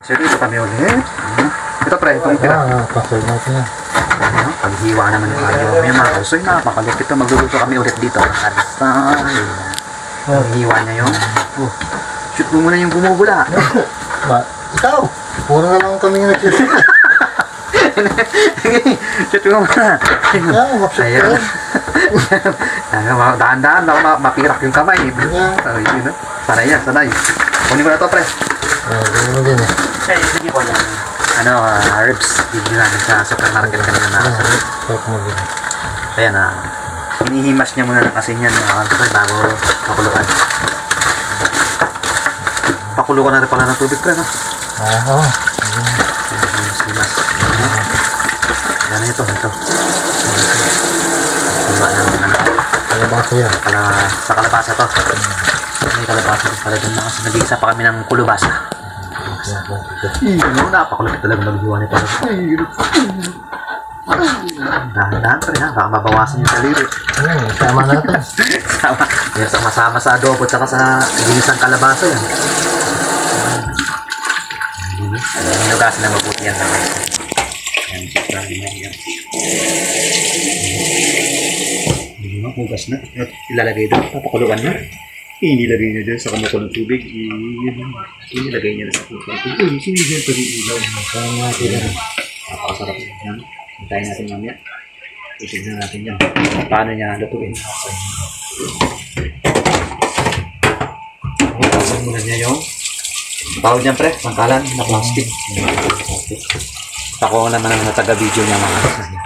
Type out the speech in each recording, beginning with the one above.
So ito kami ulit. Ito pre, itong tira. Pasal natin yan. Paghiwa naman yung tayo. May mga kausoy na makalupit ito. Magluluto kami ulit dito. Paghiwa niya yung. Shoot mo muna yung bumubula. Ikaw! Puro nga lang kami nga nag-shoot. Shoot mo muna. Ayan. Dahan-dahan ako mapirak yung kamay. Sanay yan, sanay. Kunin ko na ito pre. Gawin mo din eh. Sige po yan. Herbs. Bibili namin sa supermarket kanina na. Talk mo din. Ayan hinihimas niya muna ng asin yan bago pakulukan. Pakulukan na rin pala ng tubig pre, no? Oo. Himas. Yan ito. Hiwa ng Kalabasa yan. sa kalabasa to. May kalabasa rin pala dun na kasi nag-iisa pa kami ng kulubasa. Napakulupit talaga maghiwa nito. Dahan-dahan pa rin ha, baka mabawasan yung saliri. Sama natin. Sama sa adobo at saka sa ginisang kalabasa yan. Hinugasan na mabuti yan. Hugas na. Ilalagay doon. Papakuluan na. Inilagay niya dyan sa kumukulong tubig. Inilagay niya na sa kumukulong tubig. Sinigyan pa rin ilaw. Napakasarap yan. Hintayin natin mamaya. Itignan natin yan. Paano niya lutuin. Ipasan muna niya yung tawag niyan pre, pangkalan na plastic. Ako naman ang nataga-video niya mga kasas niya.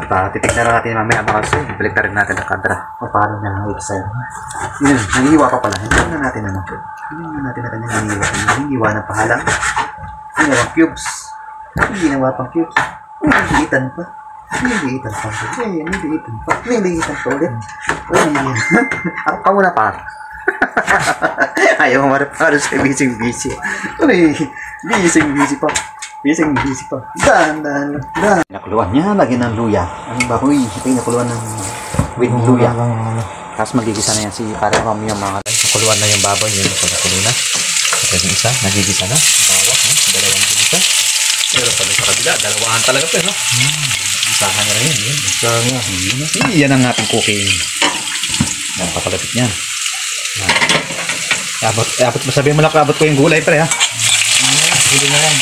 Titignan na natin mamaya mga kasi balik na rin natin ang camera o paano niya i-design. Yun, nangihiwa pa pala. Hintayin na natin naman. Hintayin na natin na kanyang nangihiwa. Nangihiwa ng pahalang. Ginawang cubes. Ginawa pang cubes. Niliitan pa. Niliitan pa. Niliitan pa. Niliitan pa ulit. Ako ka muna pa. Ayaw mo maraparo sa busy-busy. Busy pa. Busy pa. Dahan. Nakuluan niya, lagyan ng luya. Ang baboy, ito yung nakuluan ng with luya. Tapos magigisa na yan si parang mami yung mga nakuluan na yung baboy. Yun, nakulo na. Tapos yung isa, nagigisa na. Bawak, dalawang gigisa. Pero pala sa kabila, dalawahan talaga pa, no? Isahan niya rin yun. Isahan niya. Yan ang ating cooking. Yan, kapalapit niyan. Abot mo, sabihin mo lang abot ko yung gulay, pre, ha? Huli na yan,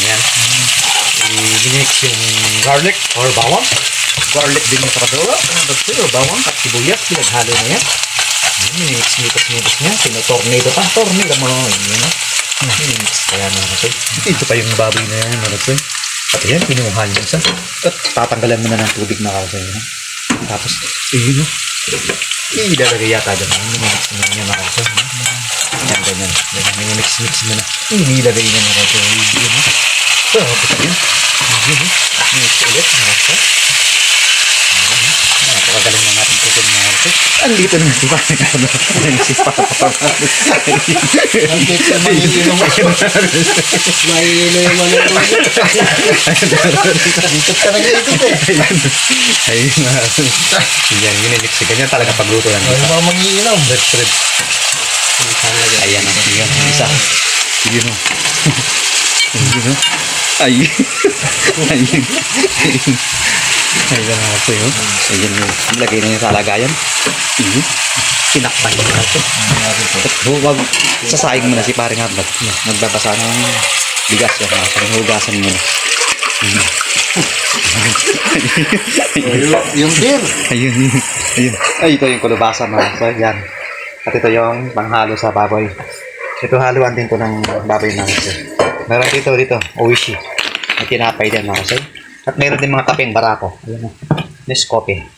yan. I-mix yung garlic or bawang. Garlic din yung sakadura. Bawang at sibuyas, pinaghalo na yan. Minix niya. Tornado mo lang. Minix. Kaya na kasi. Ito pa yung baboy na yan, mga at yan, pinuhan yung isa. At tatanggalan mo na ng tubig na kasi. Tapos, yun, ilalagay yata dyan. Minix na niya mga kasi. Yan, ganyan. Mix mo na. Inilagay niya na ito. Tapos yun. Mix ulit. Napakagaling na natin kutin mga ito. Andito na si Papa. Si Papa. Andito na yung dito ka nag-iikot eh. Ayun na. Yan, minimix. Ganyan talaga pagluto lang. Ano ba mag-iinom? Bread. Ayan ang isa. Yun o. Ayun na ako yun. Ayun o. Lagay na yun sa lagayan. Tinakpan yun natin. Huwag sasayang mo na si paring Abad. Nagbabasa ng bigas yun. Hugasan mo na. Yung beer. Ayun. Ay, ito yung kulubasa mga so, yan. At ito yung panghalo sa baboy. Ito haluan din to ng baboy mga kasi. Meron dito, Oishi. May tinapay din mga kasi. At meron din mga kapeng barako. Ayan o. Nescope.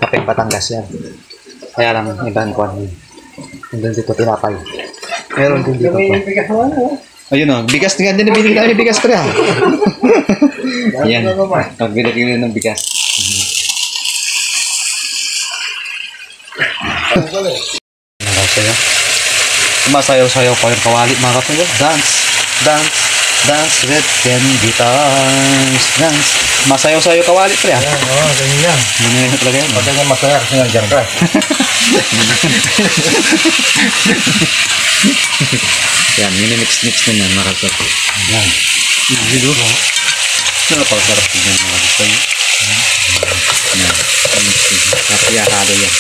Kapeng Batangas yan. Kaya lang, ibang kuwan. Meron dito tinapay. Meron din dito to. Ayun o, bigas nga din. Nabili namin bigas ko rin. Ayan. Nagbili ng bigas. Sumasayaw-sayaw pa yung kawali mga kapatid. Dance with Ken Guitars. Dance Masayaw-sayo kawali, pre, ha? Ayan, ganyan yan. Ganyan talaga yan. Pag ganyan masaya kasi nandiyan ka. Yan, minimix-mix na yan, mga kapsat. Yan. Easy, do. Napakasarap din yan, mga kapsat. Yan. Tapos ihahalo yan.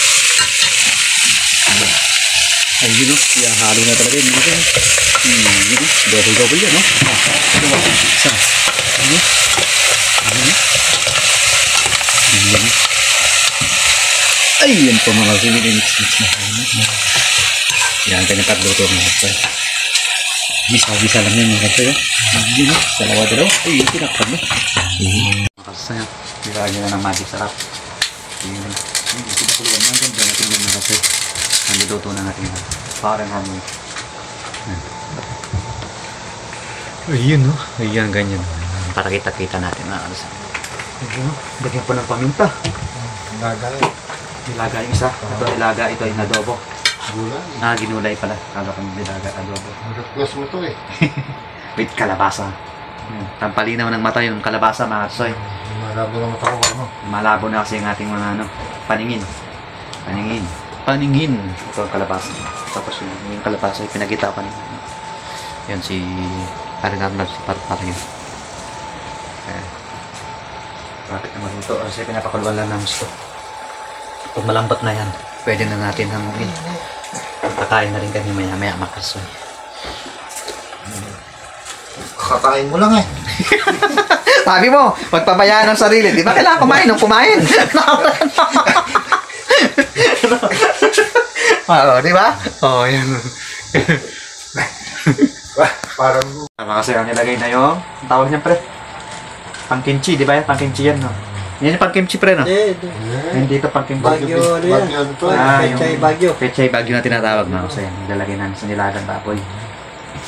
Ay, yun, no? Ihahalo na talaga yun, mga kapsat. Yun, no? Double-double yan, no? Isa. Ano? Ano? Ano? Ay, yan po, mga kapsat. Minimix-mix na. Yan, kanyang pagluto, mga kapsat. Bisa-bisa lang yan, mga kapsat. Yun, no? Dalawa-dalawa. Ay, yung pinakpag, no? Mga kapsat. Nilagyan nyo na ng magic sarap. Yun, pinakuluan na. Ganda natin yung mga kapsat. Nanduluto na natin yan. Parang harmony. Ayun, no? Ayan, ganyan. Para kita-kita natin na ano sa akin. Ayun, no? Lagyan pa ng paminta. Nagay. Nilaga yung isa. Ito nilaga, ito yung adobo. Gulay. Ginulay pala. Kala ko yung nilaga, adobo. Request mo to eh. With kalabasa. Tampalinaw ng mata yung kalabasa, mga soy. Malabo na mata ko, ano? Malabo na kasi yung ating mga ano, paningin. Paningin. Ito ang kalabasa. Tapos yung kalabasa ay pinagita pa niya. Yan si Arnab si Parpar yun. Bakit naman ito? Kasi pinapakuluan lang namin ito. Pag malambot na yan, pwede na natin hanguin. Kakain na rin kami maya-maya makasoy. Kakain mo lang eh. Sabi mo, magpabayaan ng sarili. Di ba kailangan kumain nung kumain? Oo, di ba? Oo, yan. Parang... Kasi ang nilagay na yung tawag niya, pre. Pangkimchi, di ba yan? Pangkimchi yan, no? Yan yung pangkimchi, pre, no? Hindi ito pangkimchi. Bagyo, ano yan? Bagyo, ano to? Yung Bagyo. Pechay bagyo na tinatawag, no? Kasi nilalagay namin sa nilagang baboy.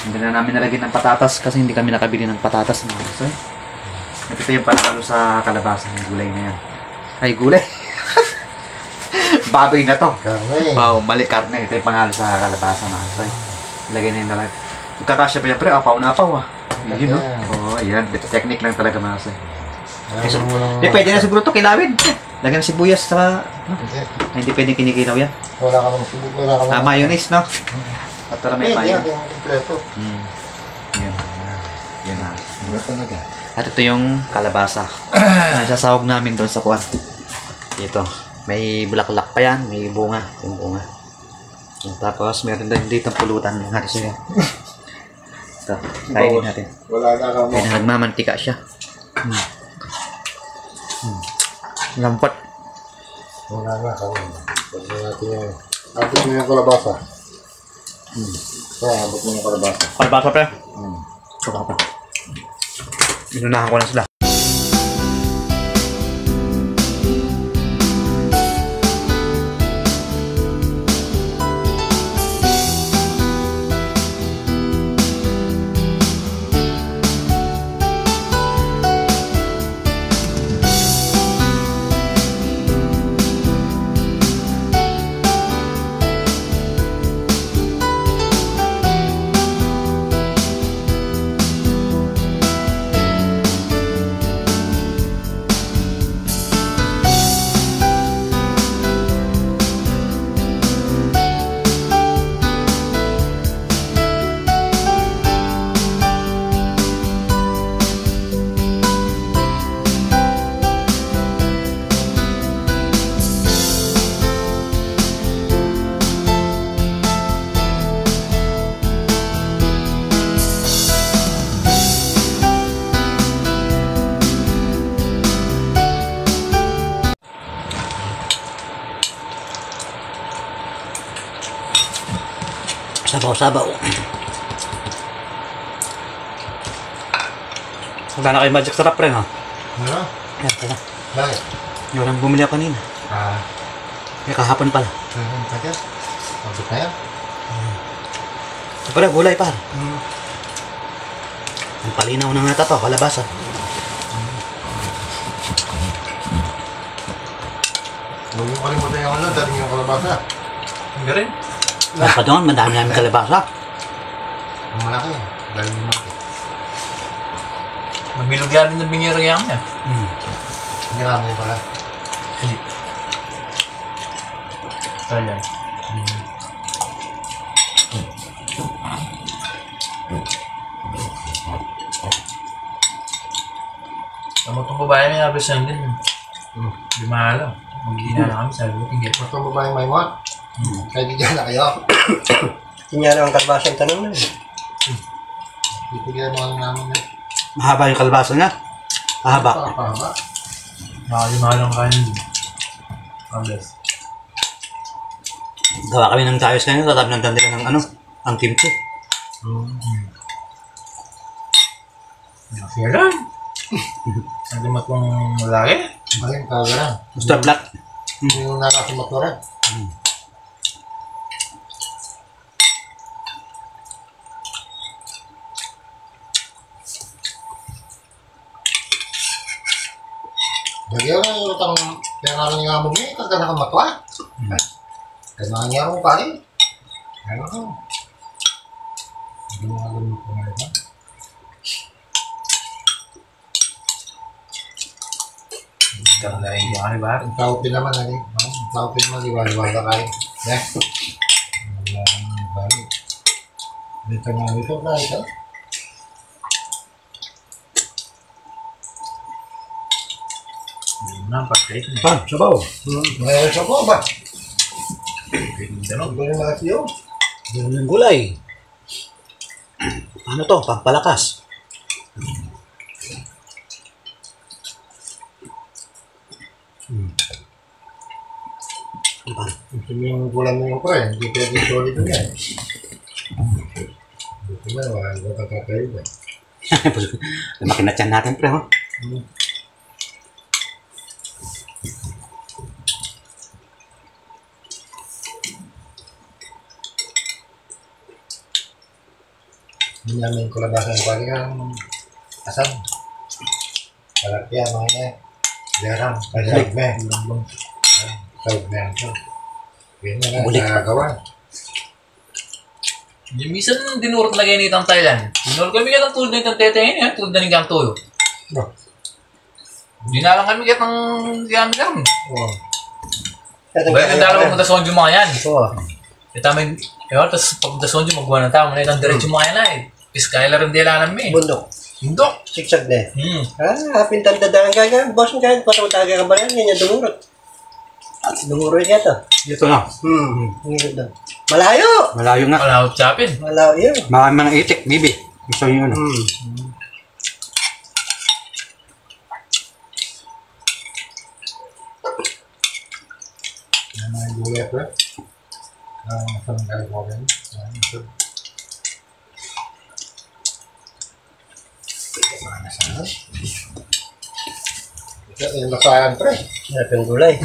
Hindi na namin nalagyan ng patatas kasi hindi kami nakabili ng patatas, no? So, ito yung panalo sa kalabasa ng gulay na yan. Ay, gulay? Baboy na to. Karne. Wow, mali, karne. Ito yung panalo sa kalabasa, no? So, ilagay na yung nalag. Magkakasya pa yan, pre. Apaw na apaw, ah. Yun, no? Oo, yan. Technique lang talaga, mga kasi. Hindi, pwede na siguro ito kilawin. Lagyan ng sibuyas sa... Hindi. Hindi pwedeng kinikilaw yan. Wala ka naman subok. Wala ka naman. Mayonnaise, no? At tara may Pwede mayo. yan. Yung kompleto. Yan. Yan na. Ano talaga? At ito yung kalabasa. Sasawag namin doon sa kuwan. Ito. May bulaklak pa yan. May bunga. Yung bunga. Tapos meron din dito pulutan. Nga siya. Ito. Kainin natin. Wala na ka mo. Kaya nagmamantika siya. Lampot. Wala na ka mo. Pagod natin yung... Abot mo yung kalabasa. Abot mo yung kalabasa. Kalabasa pa. Ito pa. Inunahan ko na sila. Sabaw-sabaw. Wala na kayo magic sarap rin, ha? Ano? Yan pala. Bakit? Yung walang bumili ako kanina. May kahapon pala. Bakit? Abot na yan? Ito pala, gulay pa. Ang palinaw na nga ito, kalabasa. Huwag yung kalimutan yung ano, dating yung kalabasa. Hindi rin. Pa doon, madami namin kalabasa. Ang malaki. Dahil yung malaki. Magbilog yan din ng bingero yan niya. Hindi namin pala. Hindi. Ayan. Tama itong babae may nabisan din. Di mahal. Mag-ina na kami, sabi ko, tingin. Mas ang babaeng may mga. Kaya di dyan na kayo. Kanya na ang kalbasa yung tanong na yun. Bibigyan mo ang namin na. Mahaba yung kalbasa niya. Mahaba. Pahaba. Nakalimahan lang kanin din. Kablas. Gawa kami ng tayos ngayon. Tatab ng tandila ng ano, ang team ko. Kaya lang. Ang limat mong lalaki. Maling talaga lang. Gusto black. Hindi yung nakasimuturan. Lagi ako yung utang pinangalan nga mo niya, kagana ka matwa. Kailangan niya mo pa rin. Ano ko? Hindi mo alam mo kung ano ba? Ikaw na rin yung ano ba? Ang taupin naman na rin. Ang taupin naman, liwaliwala kayo. Yeah. Wala nang balik. Dito nga ito na ito. Hindi na, pag-take na. Ah, sabaw. Mayroon siya po ba? Danog. Ito yung mga siyo. Yan yung gulay. Ano to? Pampalakas. Ito yung gulang mo yung pre. Hindi pwede solid mo yan. Dito na, wala nang kakakayo ba? Lumaki na tiyan natin, pre. Oh. Hindi namin kulabasan ng pagi ang asad. Kalapya, mga yan. Jarang, kasayag na. Kasayag na yan. Yan na lang, nakagawa. Yung minsan dinurot na ganyan itang Thailand. Dinurot kami ka ng tulad na itang tete ngayon. Tulad na rin kang tuyo. No. Hindi na lang kami kaya ng kami. Oh. Bayan ang dalawang punta sonjo mga yan. Oo. Ito may, tapos pag punta sonjo magbuwan ng tao. Manay itang diretso mga yan ay. Piskayla rin dila namin. Bundok. Bundok. Sigsag na eh. Hmm. Pintan dadaan ka ka. Boss mo ka. Pasang taga ka ba yan? Yan yung dumurot. Dumurot niya to. Dito na. Ngilid doon. Malayo! Malayo nga. Wala ako chapin. Malayo yun. Mga itik, bibi. Gusto nyo ano. Yan mga gulay pre. Masang gagawa rin. Yan, ito. Mana sana? Ito yung lasayan pre. Sarap yung gulay.